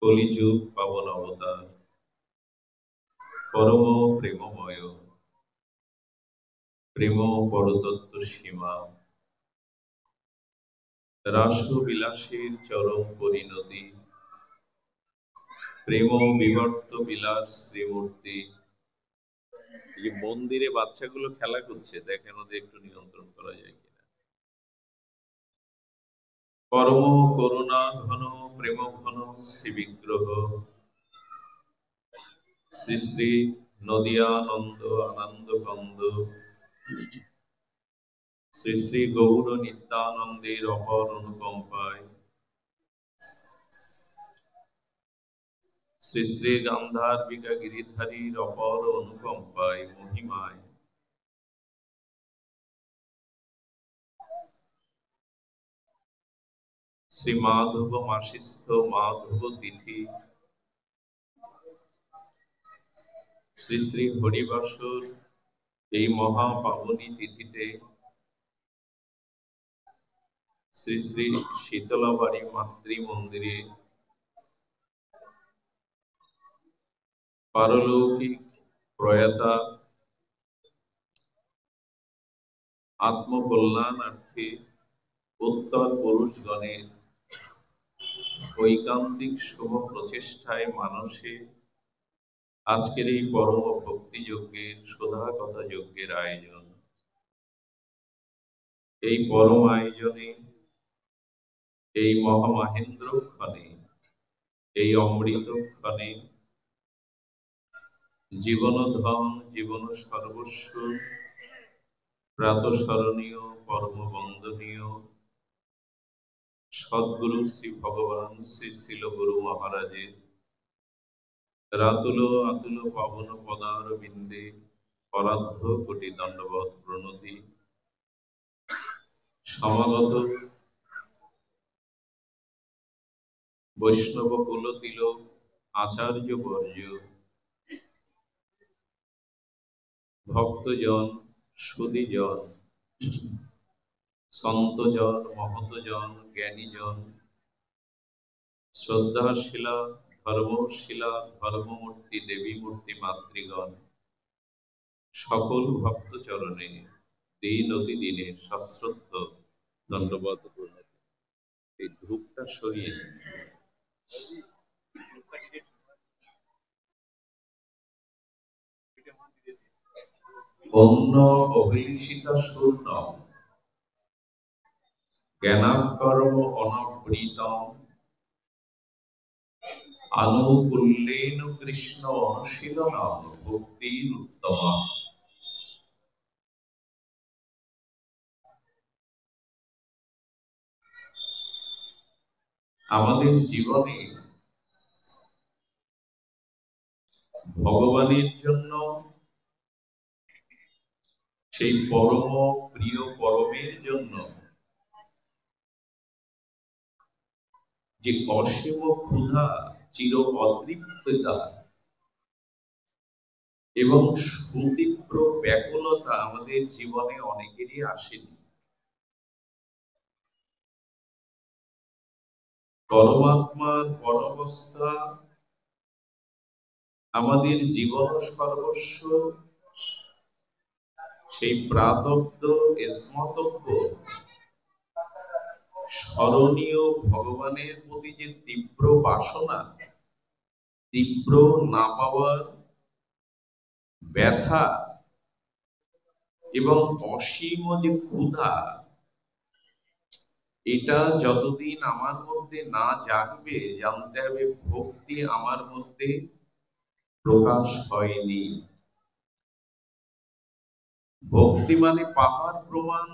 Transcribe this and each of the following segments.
কলিযুগ পাবন অবতার, পরম প্রেমময়, প্রেম পরতত্ত্ব সীমা, রাসবিলাসীর চরম পরিণতি, প্রেম বিবর্ত বিলাস শ্রীমূর্তি। এই মন্দিরে বাচ্চাগুলো খেলা করছে, দেখেন ওদের একটু নিয়ন্ত্রণ করা যায় কিনা। পরম করুণা ঘন প্রেম ঘন শ্রী বিগ্রহ শ্রী শ্রী নদিয়ানন্দ আনন্দ কন্দ শ্রী শ্রী গৌর নিত্যানন্দের অপর অনুকম্পায়, শ্রী শ্রী গান্ধার্বিকা গিরিধারীর অপর অনুকম্পায় মহিমায়, শ্রী মাধব মাসিস্থ মাধব তিথি, শ্রী শ্রী হরিবাসর এই মহাপাবনী তিথিতে শ্রী শ্রী শীতলাবাড়ি মাতৃ মন্দিরে পারলৌকিক প্রয়াতা আত্মকল্যাণার্থে উত্তর পুরুষগণের ঐকান্তিক শুভ প্রচেষ্টায় মানুষে আজকের এই পরম ভক্তি যজ্ঞের সুধা কথা যজ্ঞের আয়োজন। এই পরম আয়োজনে এই মহামহেন্দ্র ক্ষণে, এই অমৃত ক্ষণে জীবন ধন জীবন সর্বস্ব প্রাতঃস্মরণীয় পরম বন্দনীয় সদ্গুরু শ্রী ভগবান শ্রী শিল গুরু মহারাজের রাতুল আতুল পাবন পদার বিন্দে পরার্ধ কোটি দণ্ডবত প্রণতি। সমাগত বৈষ্ণব কুল তিলক আচার্য বর্য ভক্তজন সুদীজন সন্তজন মহতজন জ্ঞানীজন শ্রদ্ধাশীলা ধর্মশীলা ধর্মমূর্তি দেবী মূর্তি মাতৃগণ সকল ভক্ত চরণে দিন অতি দিনের সশ্রদ্ধ দণ্ডবত প্রণতি। এই ধূপটা সরিয়ে অন্য অভিলিষিতা শূন্য জ্ঞানাকর্ম অনবৃতম আনুকূল্যেন কৃষ্ণ অনুশীলনম ভক্তির উত্তম। আমাদের জীবনে ভগবানের জন্য, সেই পরম প্রিয় পরমের জন্য যে অসীম ক্ষুধা, চির অতৃপ্ততা এবং সুতীব্র ব্যাকুলতা আমাদের জীবনে অনেকেরই আসেনি। পরমাত্মার পরবস্থা আমাদের জীবন সর্বস্ব, সেই প্রাতব্য স্মতব্য স্মরণীয় ভগবানের প্রতি যে তীব্র বাসনা, তীব্র না পাওয়ার ব্যথা এবং অসীম যে ক্ষুধা, এটা যতদিন আমার মধ্যে না জাগবে, জানতে হবে ভক্তি আমার মধ্যে প্রকাশ হয়নি। ভক্তি মানে পাহাড় প্রমাণ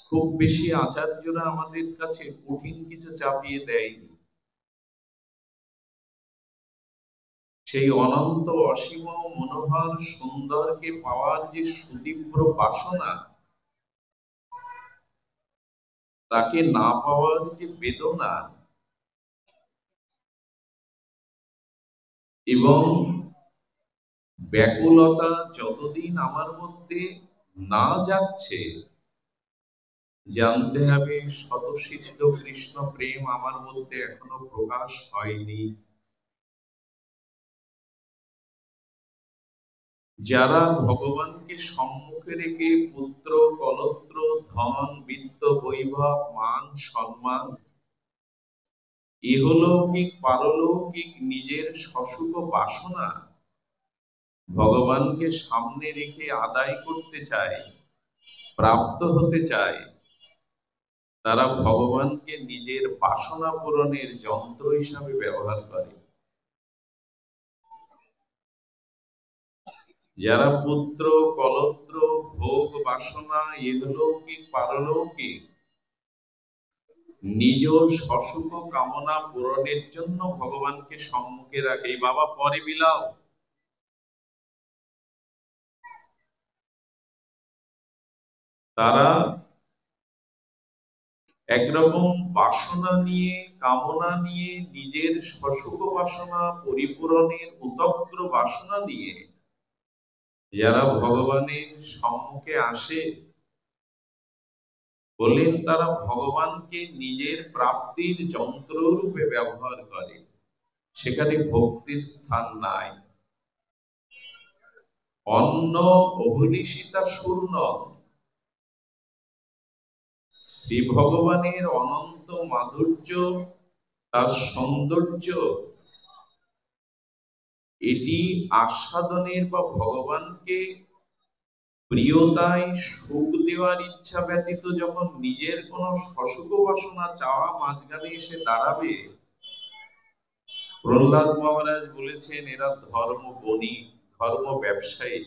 খুব বেশি আচার্যরা আমাদের কাছে কঠিন কিছু চাপিয়ে দেয়নি। সেই অনন্ত অসীম মনোহর সুন্দরকে পাওয়ার যে সুতীব্র বাসনা, তাকে না পাওয়ার যে বেদনা এবং ব্যাকুলতা যতদিন আমার মধ্যে না যাচ্ছে, জানতে হবে স্বতঃসিদ্ধ কৃষ্ণ প্রেম আমার মধ্যে এখনো প্রকাশ হয়নি। যারা ভগবানকে সম্মুখে রেখে পুত্র কলত্র ধন বিত্ত বৈভব মান সম্মান ইহলৌকিক পারলৌকিক নিজের সসুখ বাসনা ভগবানকে সামনে রেখে আদায় করতে চায়, প্রাপ্ত হতে চায়, তারা ভগবানকে নিজের বাসনা পূরণের যন্ত্র হিসাবে ব্যবহার করে। যারা পুত্র কলত্র ভোগ বাসনা ইহলৌকিক পারলৌকিক নিজ সসুখ কামনা পূরণের জন্য ভগবানকে সম্মুখে রাখে, বাবা পরে বিলাও, তারা একরকম বাসনা নিয়ে কামনা নিয়ে নিজের সসুখ বাসনা পরিপূরণের উতগ্র বাসনা নিয়ে যারা ভগবানের সম্মুখে আসে, বলেন তারা ভগবানকে নিজের প্রাপ্তির যন্ত্র রূপে ব্যবহার করে, সেখানে ভক্তির স্থান নাই। অন্ন অভিলিষিতা শূন্য, শ্রী ভগবানের অনন্ত মাধুর্য, তার সৌন্দর্য, এটি আস্বাদনের বা ভগবানকে প্রিয়তায় সুখ দেওয়ার ইচ্ছা ব্যতীত যখন নিজের কোন সসুখ বাসনা চাওয়া মাঝখানে এসে দাঁড়াবে, প্রহ্লাদ মহারাজ বলেছেন এরা ধর্ম বণিক, ধর্ম ব্যবসায়ী।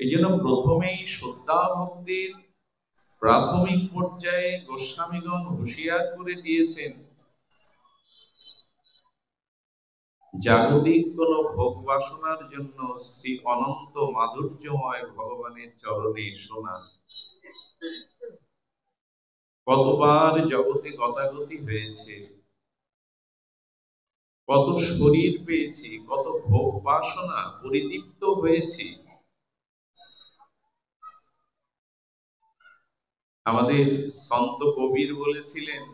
এই জন্য প্রথমেই শ্রদ্ধা ভক্তির প্রাথমিক পর্যায়ে গোস্বামীগণ হুঁশিয়ার করে দিয়েছেন, জাগতিক কোন ভোগ বাসনার জন্য শ্রী অনন্ত মাধুর্যময় ভগবানের চরণে শোনা। কতবার জগতে গতাগতি হয়েছে, কত শরীর পেয়েছি, কত ভোগ বাসনা পরিদীপ্ত হয়েছি। আমাদের সন্ত কবির বলেছিলেন,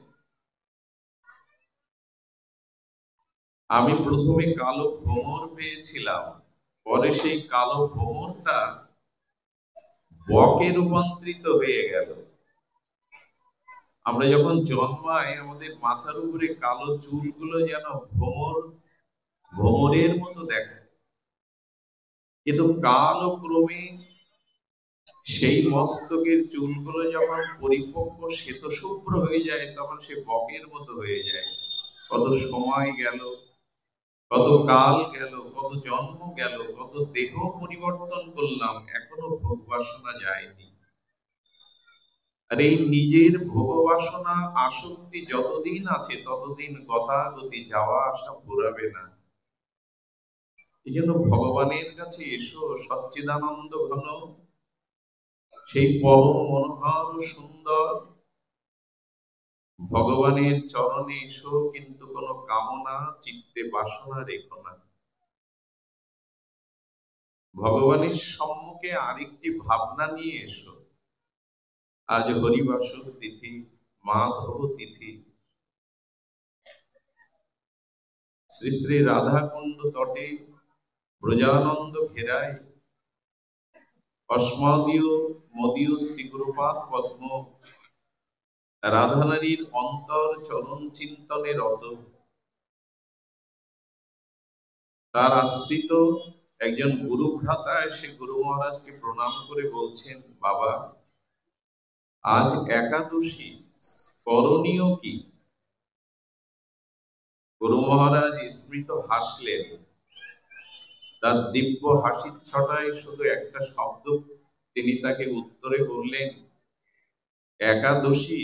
আমি প্রথমে কালো ভ্রমর পেয়েছিলাম, পরে সেই কালো ভ্রমরটা বকে রূপান্তরিত হয়ে গেল। আমরা যখন জন্মাই আমাদের মাথার উপরে কালো চুলগুলো যেন ভ্রমরের মতো দেখায়, কিন্তু কালক্রমে সেই মস্তকের চুলগুলো যখন পরিপক্ক শ্বেতশুভ্র হয়ে যায় তখন সে বকের মতো হয়ে যায়। কত সময় গেল, কত কাল গেল, কত জন্ম গেল, কত দেহ পরিবর্তন করলাম, এখনো ভোগ বাসনা যায়নি। আর এই নিজের ভোগ বাসনা আসক্তি যতদিন আছে ততদিন গতাগতি যাওয়া আসা ঘুরাবে না। এই জন্য ভগবানের কাছে এসো, সচ্চিদানন্দ ঘন সেই পরম মনোহর সুন্দর ভগবানের চরণে এসো, কিন্তু কোন কামনা চিত্তে বাসনা রেখো না। ভগবানের সম্মুখে আরেকটি ভাবনা নিয়ে এসো। আজ হরিবাসর তিথি, মাধব তিথি, শ্রী শ্রী রাধাকুণ্ড তটে ব্রজানন্দ ঘেরায় অস্মদীয় মদীয় শ্রীগুরুপাদ পদ্ম রাধানারীর অন্তর চরণ চিন্তনে রত। তার আশ্রিত একজন গুরু ভ্রাতা এসে গুরু মহারাজকে প্রণাম করে বলছেন, বাবা আজ একাদশী, করণীয় কি? গুরু মহারাজ স্মৃত হাসলেন। তার দিব্য হাসির ছটায় শুধু একটা শব্দ তিনি তাকে উত্তরে বললেন, একাদশী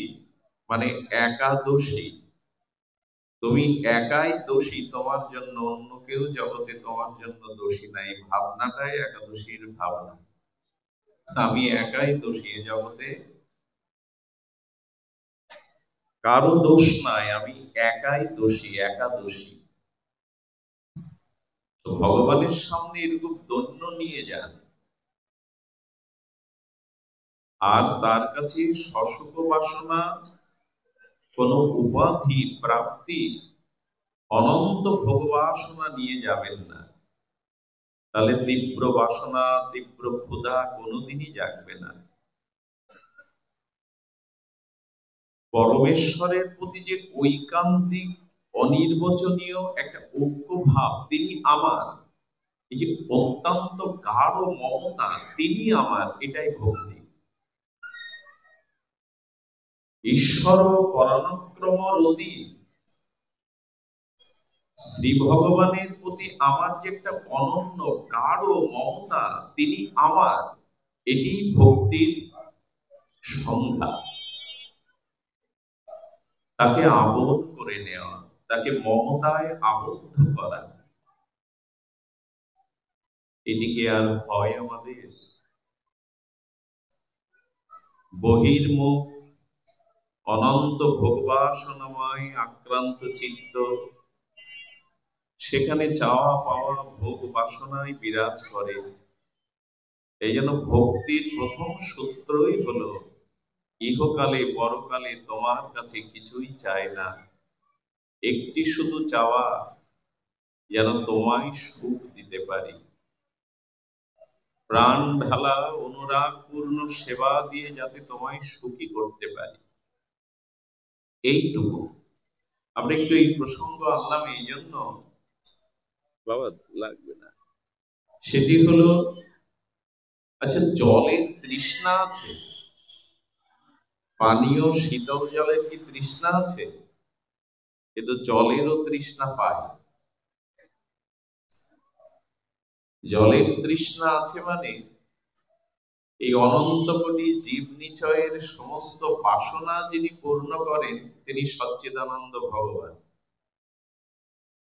মানে একাদশী, তুমি একাই দোষী, তোমার জন্য অন্য কেউ জগতে তোমার জন্য দোষী নাই। ভাবনাটাই একাদশীর ভাবনা, আমি একাই দোষী, জগতে কারো দোষ নাই, আমি একাই দোষী, একাদশী। তো ভগবানের সামনে এরকম দৈন্য নিয়ে যান, আর তার কাছে সসুখ বাসনা, কোন উপাধি প্রাপ্তি, অনন্ত ভোগ বাসনা নিয়ে যাবেন না। তাহলে তীব্র বাসনা, তীব্র ক্ষুধা কোনোদিনই জাগবে না। পরমেশ্বরের প্রতি যে ঐকান্তিক অনির্বচনীয় একটা ঐক্য ভাব, তিনি আমার, এই যে অত্যন্ত গাঢ় মমতা, তিনি আমার, এটাই ভক্তি। ঈশ্বর পরাক্রম রতি, শ্রী ভগবানের প্রতি আমার যে একটা অনন্য গাঢ় মমতা, তিনি আমার, এটি ভক্তির সংজ্ঞা। তাকে আবদ্ধ করে নেওয়া, তাকে মমতায় আবদ্ধ করা, এটিকে আর হয় আমাদের? বহির্মুখ অনন্ত ভোগবাসনাময় আক্রান্ত চিত্ত, সেখানে চাওয়া পাওয়া ভোগ বাসনায় বিরাজ করে। এই জন্য ভক্তির প্রথম সূত্রই হলো, ইহকালে পরকালে তোমার কাছে কিছুই চাই না, একটি শুধু চাওয়া, যেন তোমায় সুখ দিতে পারি, প্রাণ ঢালা অনুরাগ পূর্ণ সেবা দিয়ে যাতে তোমায় সুখী করতে পারি, এইটুকু। আমরা একটু এই প্রসঙ্গ আনলাম এই জন্য, বাবা লাগবে না, সেটি হলো, আচ্ছা জলের তৃষ্ণা আছে? পানীয় শীতল জলের কি তৃষ্ণা আছে? কিন্তু জলেরও তৃষ্ণা পায়। জলের তৃষ্ণা আছে মানে এই অনন্ত কোটি জীব নিচয়ের সমস্ত বাসনা যিনি পূর্ণ করেন, তিনি সচ্চিদানন্দ ভগবান।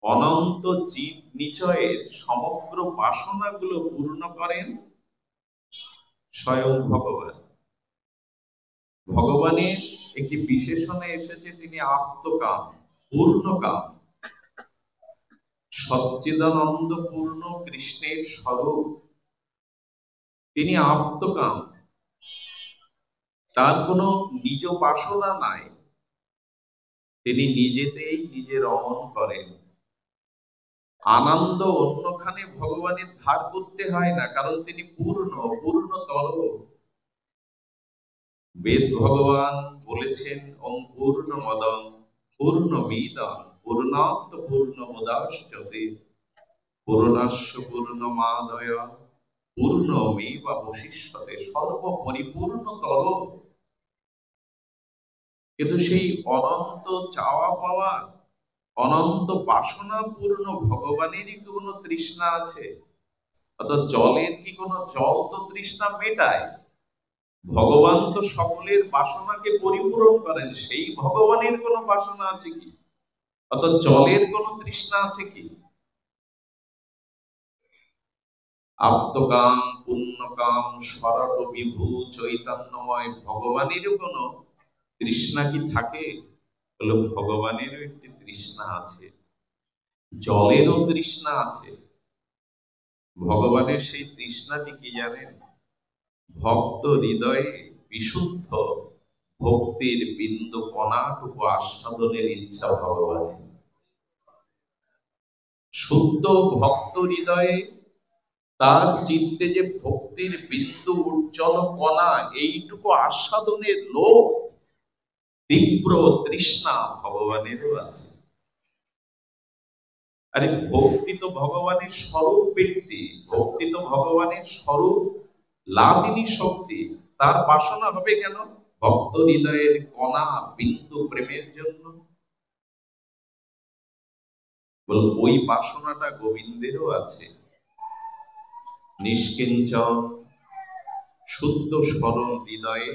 অনন্ত জীব নিচয়ের সমগ্র বাসনাগুলো পূর্ণ করেন স্বয়ং ভগবান। ভগবানের একটি বিশেষণে এসেছে, তিনি আত্মকাম, পূর্ণকাম, সচ্চিদানন্দ পূর্ণ কৃষ্ণের স্বরূপ, তিনি আত্মকাম, তার কোনো নিজ বাসনা নাই, তিনি নিজেতেই নিজে রমণ করেন। আনন্দ অন্যখানে ভগবানের ধার করতে হয় না, কারণ তিনি পূর্ণতর। বেদ ভগবান বলেছেন, ওম পূর্ণমদং পূর্ণমিদং পূর্ণাৎ পূর্ণমুদাচ্যতে পূর্ণস্য পূর্ণমাদায় পূর্ণমেবাবশিষ্যতে, সর্বপরিপূর্ণতর। কিন্তু সেই অনন্ত চাওয়া পাওয়া, অনন্ত বাসনা পূর্ণ ভগবানেরই কি কোনো তৃষ্ণা আছে? অর্থাৎ জলের কি কোনো জল তো তৃষ্ণা মেটায়? ভগবান তো সকলের বাসনাকে পরিপূরণ করেন, সেই ভগবানের কোনো বাসনা আছে কি? অর্থাৎ জলের কোনো তৃষ্ণা আছে কি? আত্মকাম পুণ্যকাম সরল বিভু চৈতন্যময় ভগবানেরও কোনো তৃষ্ণা কি থাকে? বলে ভগবানেরও একটি তৃষ্ণা আছে, জলেরও তৃষ্ণা আছে। ভগবানের সেই তৃষ্ণাটি কি জানেন? ভক্ত হৃদয়ে বিশুদ্ধ ভক্তির বিন্দু কণাটুকু আস্বাদনের ইচ্ছা ভগবানের। শুদ্ধ ভক্ত হৃদয়ে তার চিত্তে যে ভক্তির বিন্দু উজ্জ্বল কণা, এইটুকু আস্বাদনের লোভ, তীব্র তৃষ্ণা ভগবানেরও আছে। আরে ভক্তি তো ভগবানের স্বরূপ ব্যক্তি, ভক্তি তো ভগবানের স্বরূপ লাদিনী শক্তি, তার বাসনা হবে কেন? ভক্ত হৃদয়ের কণা বিন্দু প্রেমের জন্য। বল ওই বাসনাটা গোবিন্দেরও আছে। নিষ্কিঞ্চন শুদ্ধ সরল হৃদয়ে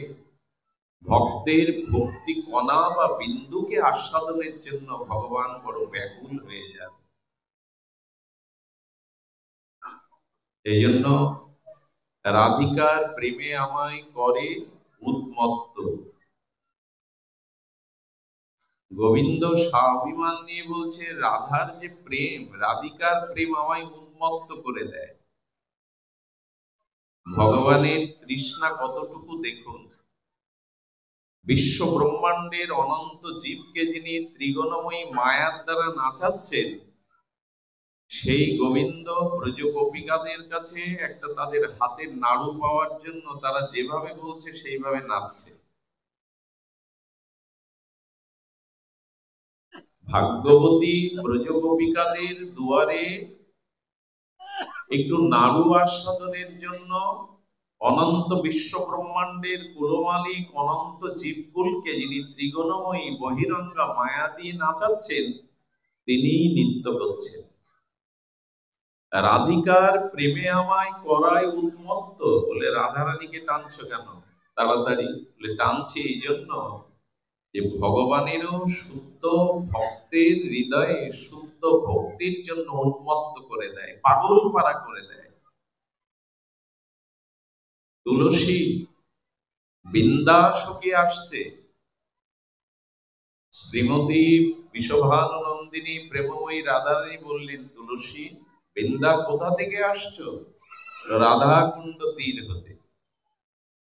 ভক্তের ভক্তি কণা বা বিন্দুকে আস্বাদনের জন্য ভগবান বড় ব্যাকুল হয়ে যান। এই জন্য রাধিকার প্রেমে আমায় করে উন্মত্ত। গোবিন্দ স্বাভিমান নিয়ে বলছে, রাধার যে প্রেম, রাধিকার প্রেম আমায় উন্মত্ত করে দেয়। ভগবানের তৃষ্ণা কতটুকু দেখুন। বিশ্ব ব্রহ্মাণ্ডের অনন্ত জীবকে যিনি ত্রিগুণময়ী মায়ার দ্বারা নাচাচ্ছেন, সেই গোবিন্দ ব্রজ গোপিকাদের কাছে একটা তাদের হাতের নাড়ু পাওয়ার জন্য তারা যেভাবে বলছে সেইভাবে নাচছে। ভাগ্যবতী ব্রজ গোপিকাদের দুয়ারে একটু নাড়ু আস্বাদনের জন্য অনন্ত বিশ্ব ব্রহ্মাণ্ডের কুলমালিক অনন্ত জীবকুলকে যিনি ত্রিগুণময়ী বহিরঙ্গা মায়া দিয়ে নাচাচ্ছেন, তিনিই নৃত্য করছেন। রাধিকার প্রেমে আমায় করায় উন্মত্ত বলে রাধারানীকে টানছ কেন তাড়াতাড়ি? বলে টানছি এই জন্য যে ভগবানেরও শুদ্ধ ভক্তের হৃদয়ে শুদ্ধ ভক্তির জন্য উন্মত্ত করে দেয়, পাগল পারা করে দেয়। তুলসী বিন্দাসকে আসছে, শ্রীমতী বিষভানুনন্দিনী প্রেমময়ী রাধারানী বললেন, তুলসী বৃন্দা কোথা থেকে আসছো? রাধা কুণ্ড তীর হতে।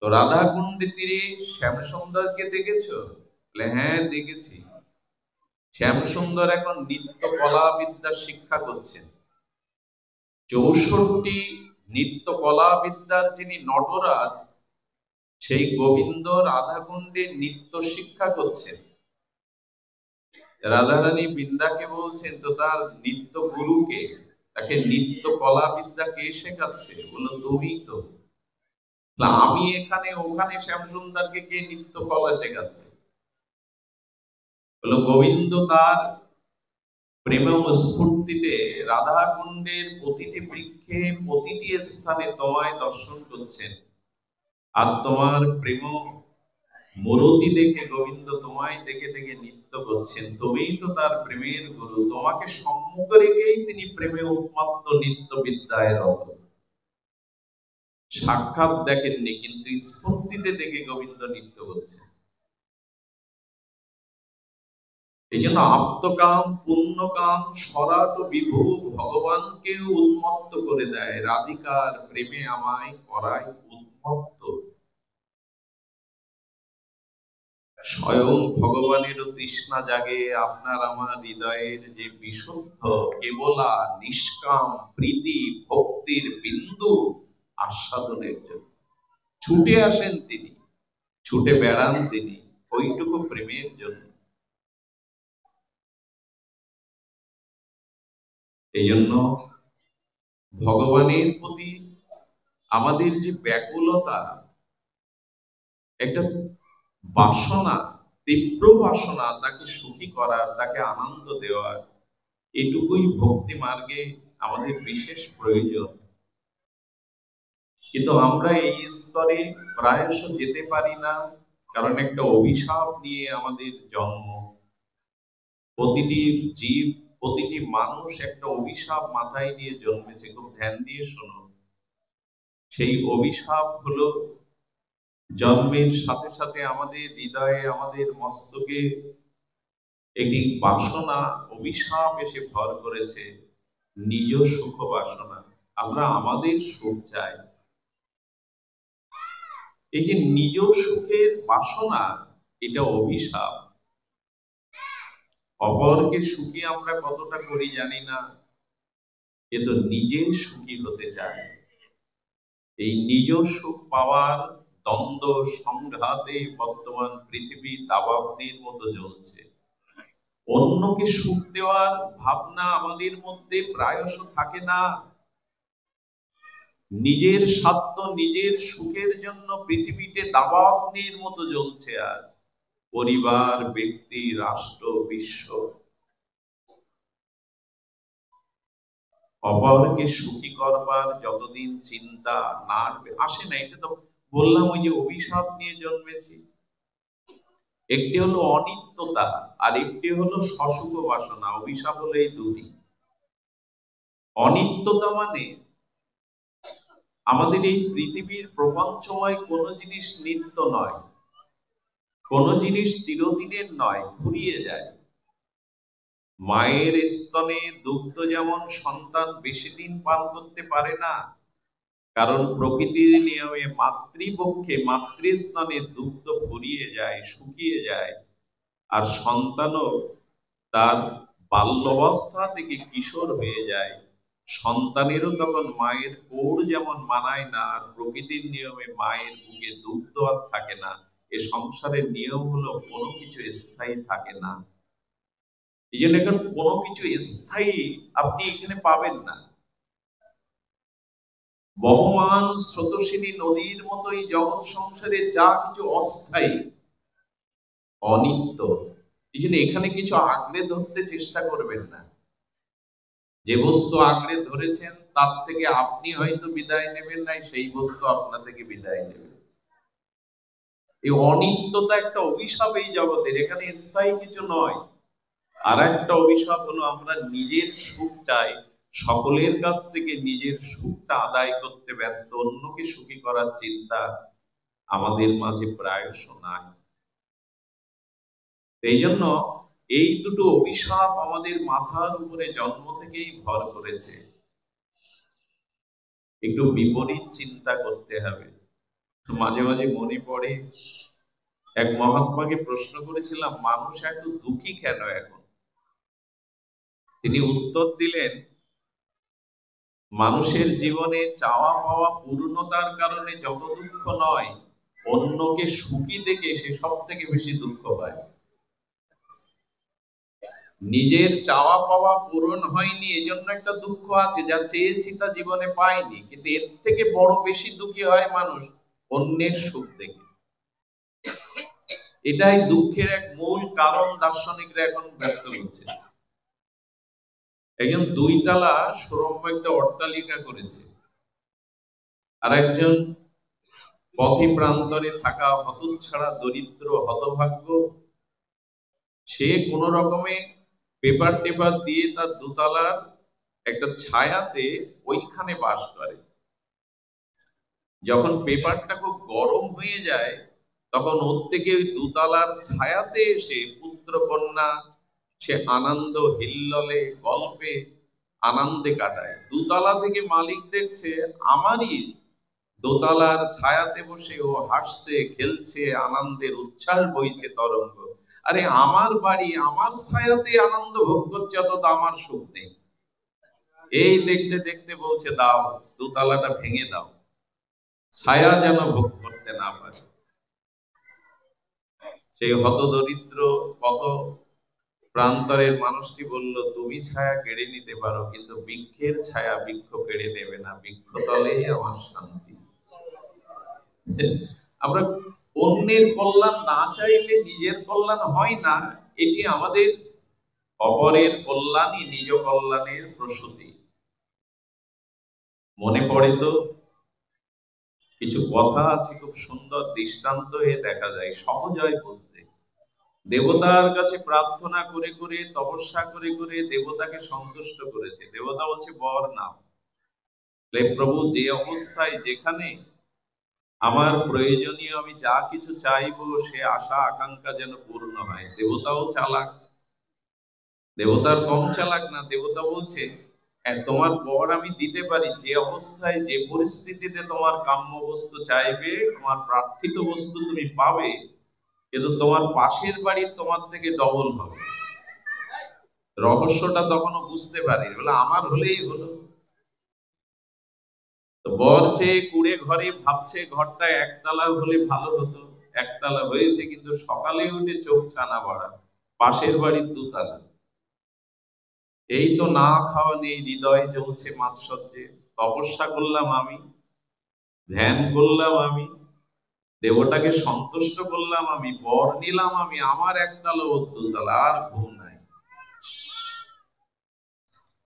তো রাধা কুণ্ডের তীরে শ্যামসুন্দরকে দেখেছো? হ্যাঁ দেখেছি। শ্যামসুন্দর এখন নিত্য কলা বিদ্যা শিক্ষা করছেন। 64 নিত্য কলা বিদ্যার যিনি নটরাজ, সেই গোবিন্দ রাধা কুণ্ডে নিত্য শিক্ষা করছেন। রাধারানী বৃন্দাকে বলছেন, তো তার নিত্য গুরুকে, তাকে নিত্য কলা বিদ্যা কে শেখাচ্ছে? বললো তুমি তো। আমি এখানে, ওখানে শ্যামসুন্দরকে কে নিত্য কলা শেখাচ্ছে? বললো গোবিন্দ তার প্রেম স্ফূর্তিতে রাধা কুণ্ডের প্রতিটি বৃক্ষে প্রতিটি স্থানে তোমায় দর্শন করছেন, আর তোমার প্রেম মূরতি দেখে গোবিন্দ তোমায় দেখে দেখে নৃত্য করছেন। তুমিই তো তার প্রেমের গুরু, তোমাকে সম্মুখ রেখেই তিনি প্রেমে উন্মত্ত নিত্য বিদ্যায় রত। সাক্ষাৎ দেখেননি, কিন্তু স্ফূর্তিতে দেখে গোবিন্দ নৃত্য করছে। এই জন্য আপ্তকাম পুণ্যকাম সরাট বিভু ভগবানকে উন্মত্ত করে দেয়। রাধিকার প্রেমে আমায় করায় উন্মত্ত। স্বয়ং ভগবানের তৃষ্ণা জাগে আপনার আমার হৃদয়ের যে বিশুদ্ধ কেবলা নিষ্কাম প্রীতি ভক্তির বিন্দু আস্বাদনের জন্য ছুটে আসেন তিনি, ছুটে বেড়ান তিনি ওইটুকু প্রেমের জন্য। এই জন্য ভগবানের প্রতি আমাদের যে ব্যাকুলতা, একটা বাসনা, তীব্র বাসনা, তাকে সুখী করার, তাকে আনন্দ দেওয়ার, এটুকুই ভক্তি মার্গে আমাদের বিশেষ প্রয়োজন। কিন্তু আমরা এই স্তরে প্রায়শ যেতে পারি না, কারণ একটা অভিশাপ নিয়ে আমাদের জন্ম। প্রতিটি জীব, প্রতিটি মানুষ একটা অভিশাপ মাথায় নিয়ে জন্মেছে। খুব ধ্যান দিয়ে শুনুন। সেই অভিশাপ হলো জন্মের সাথে সাথে আমাদের হৃদয়ে, আমাদের মস্তকে একটি বাসনা, অভিশাপ এসে ভর করেছে, নিজ সুখ বাসনা। আমরা আমাদের সুখ চাই। এই যে নিজ সুখের বাসনা, এটা অভিশাপ। অপরকে সুখী আমরা কতটা করি জানি না, কিন্তু নিজে সুখী হতে চাই। এই নিজ সুখ পাওয়ার দ্বন্দ্ব সংঘাতে বর্তমান পৃথিবী দাবাগ্নির মতো জ্বলছে। অন্যকে সুখ দেওয়ার ভাবনা আমাদের মধ্যে প্রায়শ থাকে না। নিজের স্বার্থ, নিজের সুখের জন্য পৃথিবীতে দাবাগ্নির মতো জ্বলছে আজ পরিবার, ব্যক্তি, রাষ্ট্র, বিশ্ব। অপরকে সুখী করবার যতদিন চিন্তা না আসে না, এটা তো বললাম ওই যে অভিশাপ নিয়ে জন্মেছি। একটি হলো অনিত্যতা, আর একটি হলো সসুখ বাসনা। অভিশাপ হলো এই দুটি। অনিত্যতা মানে আমাদের এই পৃথিবীর প্রপঞ্চময় কোনো জিনিস নিত্য নয়, কোনো জিনিস চিরদিনের নয়, ফুরিয়ে যায়। মায়ের স্তনে দুগ্ধ যেমন সন্তান বেশি দিন পান করতে পারে না, কারণ প্রকৃতির নিয়মে মাতৃপক্ষে মাতৃস্তনে দুগ্ধ ফুরিয়ে যায়, শুকিয়ে যায়। আর সন্তানও তার বাল্যাবস্থা থেকে কিশোর হয়ে যায়, সন্তানেরও তখন মায়ের কোড় যেমন মানায় না, আর প্রকৃতির নিয়মে মায়ের বুকে দুগ্ধ আর থাকে না। এ সংসারের নিয়ম হলো কোনো কিছু স্থায়ী থাকে না। এই জন্য এখন কোনো কিছু স্থায়ী আপনি এখানে পাবেন না। বহমান স্রোতস্বিনী নদীর মতোই জগৎ সংসারে যা কিছু অস্থায়ী, অনিত্য। এই জন্য এখানে কিছু আঁকড়ে ধরতে চেষ্টা করবেন না। যে বস্তু আঁকড়ে ধরেছেন তার থেকে আপনি হয়তো বিদায় নেবেন নাই, সেই বস্তু আপনার থেকে বিদায় নেবে। এই অনিত্যতা একটা অভিশাপ এই জগতের, এখানে স্থায়ী কিছু নয়। আর একটা অভিশাপ হলো আমরা নিজের সুখ চাই, সকলের কাছ থেকে নিজের সুখটা আদায় করতে ব্যস্ত, অন্যকে সুখী করার চিন্তা আমাদের মাঝে প্রায়শ নাই। এই জন্য এই দুটো অভিশাপ আমাদের মাথার উপরে জন্ম থেকেই ভর করেছে। একটু বিপরীত চিন্তা করতে হবে। মাঝে মাঝে মনে পড়ে, এক মহাত্মাকে প্রশ্ন করেছিলাম, মানুষ এত দুঃখী কেন এখন? তিনি উত্তর দিলেন, মানুষের জীবনে চাওয়া পাওয়া পূর্ণতার কারণে যত দুঃখ নয়, অন্যকে সুখী দেখে সে সব থেকে বেশি দুঃখ পায়। নিজের চাওয়া পাওয়া পূরণ হয়নি, এজন্য একটা দুঃখ আছে, যা চেয়েছি তা জীবনে পাইনি। কিন্তু এর থেকে বড় বেশি দুঃখী হয় মানুষ অন্যের সুখ দেখে। এটাই দুঃখের এক মূল কারণ, দার্শনিকরা এখন ব্যক্ত করছে। একজন 2 তলা সুরম্য একটা অট্টালিকা করেছে, আর একজন পথে প্রান্তরে থাকা হতচ্ছাড়া দরিদ্র হতভাগ্য, সে কোন রকমে পেপার টেপার দিয়ে তার 2 তলার একটা ছায়াতে ওইখানে বাস করে। যখন পেপারটা খুব গরম হয়ে যায়, তখন ওর থেকে ওই 2 তলার ছায়াতে এসে পুত্র কন্যা সে আনন্দ হিল্লোলে গল্পে আনন্দে কাটায়। 2 তলা থেকে মালিক দেখছে আমারই দোতলার ছায়াতে বসে ও হাসছে, খেলছে, আনন্দের উচ্ছ্বাস বইছে তরঙ্গ। আরে আমার বাড়ি, আমার ছায়াতে আনন্দ ভোগ করছে, অত আমার সুখ নেই। এই দেখতে দেখতে বলছে, দাও 2 তলাটা ভেঙে দাও, ছায়া যেন ভোগ করতে না পারে। সেই হত দরিদ্র কত প্রান্তরের মানুষটি বলল, তুমি ছায়া কেড়ে নিতে পারো, কিন্তু বৃক্ষের ছায়া বৃক্ষ কেড়ে নেবে না, বৃক্ষ তলেই আমার শান্তি। আমরা অন্যের কল্যাণ না চাইলে নিজের কল্যাণ হয় না। এটি আমাদের অপরের কল্যাণই নিজ কল্যাণের প্রসূতি। মনে পড়ে তো কিছু কথা আছে, খুব সুন্দর দৃষ্টান্ত হয়ে দেখা যায়, সহজ হয় বুঝতে। দেবতার কাছে প্রার্থনা করে করে, তপস্যা করে করে দেবতাকে সন্তুষ্ট করেছে। দেবতা বলছে, বর নাও। প্রভু, যে অবস্থায় যেখানে আমার প্রয়োজনীয় আমি যা কিছু চাইবো, সে আশা আকাঙ্ক্ষা যেন পূর্ণ হয়। দেবতাও চালাক, দেবতার কম চালাক না। দেবতা বলছে, হ্যাঁ তোমার বর আমি দিতে পারি, যে অবস্থায় যে পরিস্থিতিতে তোমার কাম্য বস্তু চাইবে, তোমার প্রার্থিত বস্তু তুমি পাবে, কিন্তু তোমার পাশের বাড়ির তোমার থেকে ডবল হবে। রহস্যটা তখনও বুঝতে পারি, বলে আমার হলেই হলো। বর চেয়ে কুড়ে ঘরে ভাবছে ঘরটা 1 তলা হলে ভালো হতো, 1 তলা হয়েছে, কিন্তু সকালে উঠে চোখ ছানা বড়া, পাশের বাড়ির 2 তলা। এই তো না খাওয়া নেই, হৃদয় জ্বলছে মাৎসর্যে। তপস্যা করলাম আমি, ধ্যান করলাম আমি, দেবতাকে সন্তুষ্ট করলাম আমি, বর নিলাম আমি, আমার 1 তলা ও 2 তলা, আর ঘুম নাই।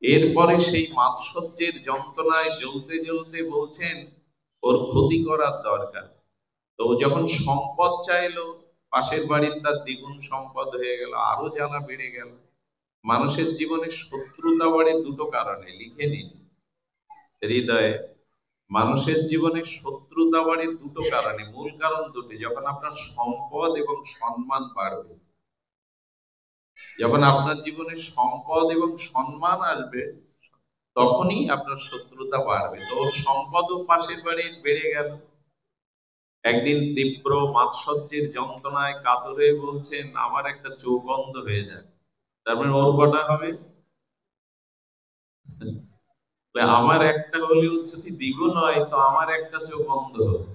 এরপরে সেই মাৎসর্যের যন্ত্রণায় জ্বলতে জ্বলতে বলছেন ওর ক্ষতি করার দরকার। তো যখন সম্পদ চাইলো, পাশের বাড়ির তার দ্বিগুণ সম্পদ হয়ে গেল, আরো জ্বালা বেড়ে গেল। মানুষের জীবনে শত্রুতা বাড়ে 2টো কারণে, লিখে নিন হৃদয়ে। মানুষের জীবনে শত্রুতা বাড়ে 2টো কারণে, মূল কারণ 2টি। যখন আপনার সম্পদ এবং সম্মান বাড়বে, যখন আপনার জীবনে সম্পদ এবং সম্মান আসবে, তখনই আপনার শত্রুতা বাড়বে। তো ওর সম্পদও পাশের বাড়ির বেড়ে গেল। একদিন তীব্র মাৎসর্যের যন্ত্রণায় কাতরে বলছেন, আমার একটা চোখ বন্ধ হয়ে যায়। তার মানে ওর কটা হবে? আমার একটা হলেও যদি দ্বিগুণ হয় তো আমার একটা চোখ অন্ধ হবে।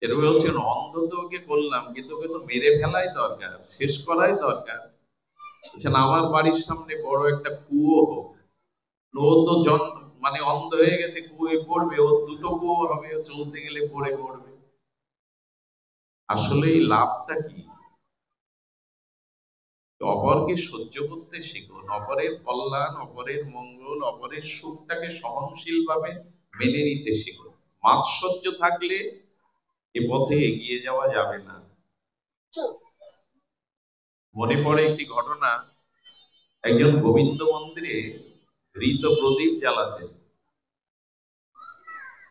এরপরে বলছেন অন্ধ তো ওকে করলাম, কিন্তু ওকে তো মেরে ফেলাই দরকার, শেষ করাই দরকার। বলছেন আমার বাড়ির সামনে বড় একটা কুয়ো হোক, ও তো মানে অন্ধ হয়ে গেছে, কুয়োয় পড়বে, ও দুটো কুয়ো হবে, ও চলতে গেলে পড়ে পড়বে। আসলে এই লাভটা কি? অপরকে সহ্য করতে শিখুন, অপরের কল্যাণ, অপরের মঙ্গল, অপরের সুখটাকে সহনশীল ভাবে মেনে নিতে শিখুন। মাৎসর্য থাকলে এ পথে এগিয়ে যাওয়া যাবে না। মনে পড়ে একটি ঘটনা, একজন গোবিন্দ মন্দিরে ঘৃত প্রদীপ জ্বালাতেন।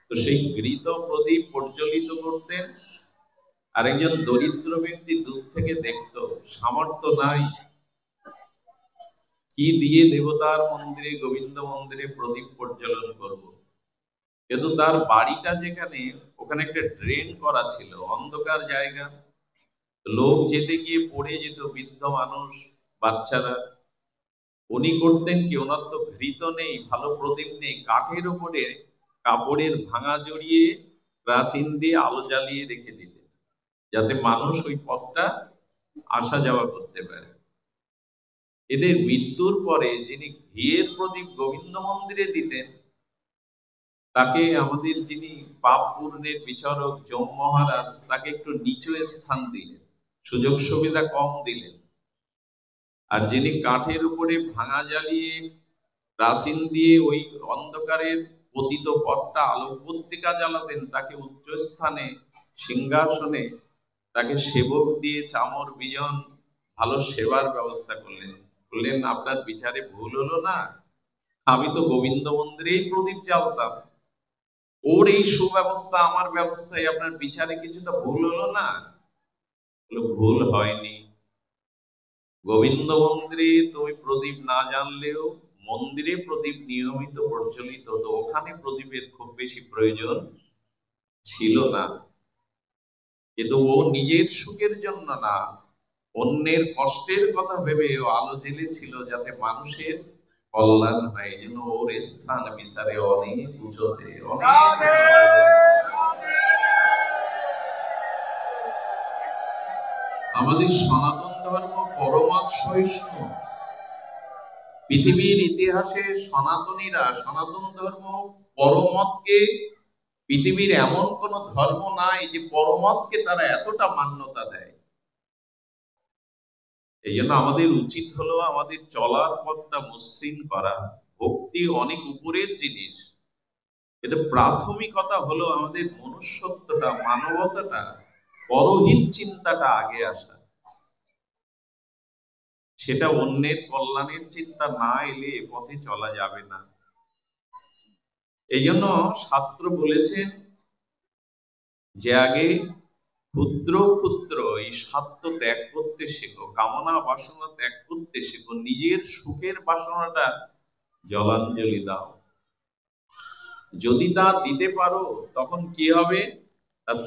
তো সেই ঘৃত প্রদীপ প্রজ্বলিত করতেন, আর একজন দরিদ্র ব্যক্তি দূর থেকে দেখতো, সামর্থ্য নাই, কি দিয়ে দেবতার মন্দিরে, গোবিন্দ মন্দিরে প্রদীপ প্রজ্বলন করব। কিন্তু তার বাড়িটা যেখানে, ওখানে একটা ড্রেন করা ছিল, অন্ধকার জায়গা, লোক যেতে গিয়ে পড়ে যেত, বৃদ্ধ মানুষ, বাচ্চারা। উনি করতেন কি, ওনার তো ঘৃত নেই, ভালো প্রদীপ নেই, কাঠের উপরে কাপড়ের ভাঙা জড়িয়ে প্রাচীন দিয়ে আলো জ্বালিয়ে রেখে দিতেন, যাতে মানুষ ওই পথটা আসা যাওয়া করতে পারে। এদের মৃত্যুর পরে যিনি ঘিয়ের প্রদীপ গোবিন্দ মন্দিরে দিতেন, তাকে আমাদের যিনি পাপ পূর্ণের বিচারক যম মহারাজ, তাকে একটু নিচু স্থান দিলেন, সুযোগ সুবিধা কম দিলেন। আর যিনি কাঠের উপরে ভাঙা জ্বালিয়ে প্রাচীন দিয়ে ওই অন্ধকারের পতিত পথটা আলোকবর্তিকা জ্বালাতেন, তাকে উচ্চ স্থানে সিংহাসনে, তাকে সেবক দিয়ে চামর বিজন ভালো সেবার ব্যবস্থা করলেন। বললেন আপনার বিচারে ভুল হলো না, আমি তো গোবিন্দ মন্দিরেই প্রদীপ জ্বালতাম, ওর এই সুব্যবস্থা আমার ব্যবস্থায় আপনার বিচারে কিছুটা ভুল হলো না? ভুল হয়নি। গোবিন্দ মন্দিরে তুমি প্রদীপ না জানলেও মন্দিরে প্রদীপ নিয়মিত প্রজ্বলিত, তো ওখানে প্রদীপের খুব বেশি প্রয়োজন ছিল না। কিন্তু ও নিজের সুখের জন্য না, অন্যের কষ্টের কথা ভেবে ও আলো জ্বেলেছিল, যাতে মানুষের কল্যাণ হয়। এই জন্য ওর স্থান বিচারে অনেক উঁচুতে, অনেক। আমাদের সনাতন ধর্ম পরমত সহিষ্ণু। পৃথিবীর ইতিহাসে সনাতনীরা, সনাতন ধর্ম পরমতকে, পৃথিবীর এমন কোন ধর্ম নাই যে পরমতকে তারা এতটা মান্যতা দেয়। এই জন্য আমাদের উচিত হলো আমাদের চলার পথটা মসৃণ করা। ভক্তি অনেক উপরের জিনিস, কিন্তু প্রাথমিকতা হলো আমাদের মনুষ্যত্বটা, মানবতাটা, পরহিত চিন্তাটা আগে আসা। সেটা অন্যের কল্যাণের চিন্তা না এলে এ পথে চলা যাবে না। এই জন্য শাস্ত্র বলেছেন যে আগে ক্ষুদ্র ক্ষুদ্র এই স্বার্থ ত্যাগ করতে শেখো, কামনা বাসনা ত্যাগ করতে শেখো, নিজের সুখের বাসনাটা জলাঞ্জলি দাও। যদি তা দিতে পারো তখন কি হবে,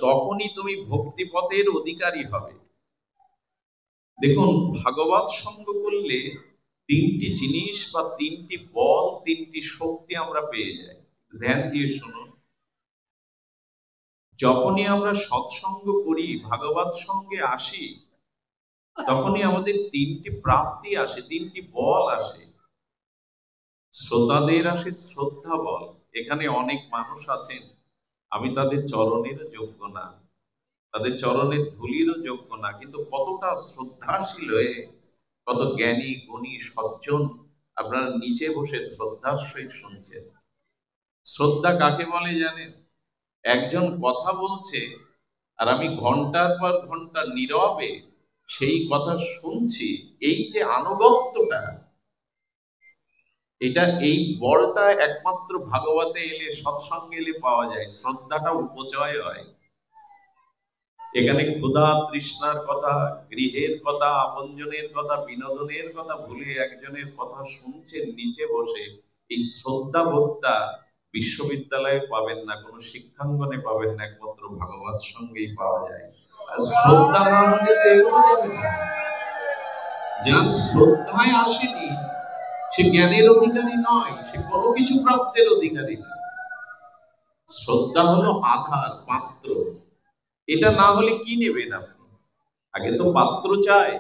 তখনই তুমি ভক্তি পথের অধিকারী হবে। দেখুন, ভাগবত সঙ্গ করলে তিনটি জিনিস বা তিনটি বল, তিনটি শক্তি আমরা পেয়ে যাই। ধ্যান দিয়ে শুনুন। যখনই আমরা সৎসঙ্গ করি, ভাগবত সঙ্গে আসি, তখনই আমাদের তিনটি প্রাপ্তি আসে, তিনটি বল আসে। শ্রোতাদের আসে শ্রদ্ধা বল। এখানে অনেক মানুষ আছেন, আমি তাদের চরণের যোগ্য না, তাদের চরণের ধুলিরও যোগ্য না, কিন্তু কতটা শ্রদ্ধাশীল হয়ে, কত জ্ঞানী গুণী সজ্জন আপনারা নিচে বসে শ্রদ্ধার সহিত শুনছেন। শ্রদ্ধা কাকে বলে জানেন? একজন কথা বলছে আর আমি ঘন্টার পর ঘন্টা নীরবে সেই কথা শুনছি, এই যে আনুগত্যটা, এটা, এই বলটা একমাত্র ভাগবতে এলে, সৎসঙ্গে এলে পাওয়া যায়। শ্রদ্ধাটা উপচয় হয়। এখানে ক্ষুধা তৃষ্ণার কথা, গৃহের কথা, আপনজনের কথা, বিনোদনের কথা ভুলে একজনের কথা শুনছেন নিচে বসে, এই শ্রদ্ধা বোধটা বিশ্ববিদ্যালয়ে পাবেন না, কোনো শিক্ষাঙ্গনে পাবেন না, একমাত্র ভাগবত সঙ্গেই পাওয়া যায়। আর শ্রদ্ধা না হলে তো এগোনো যাবে না। যার শ্রদ্ধায় আসেনি সে জ্ঞানের অধিকারী নয়, সে কোনো কিছু প্রাপ্তের অধিকারী নয়। শ্রদ্ধা হলো আধার, পাত্র। এটা না হলে কি নেবেন আপনি? আগে তো পাত্র চাই।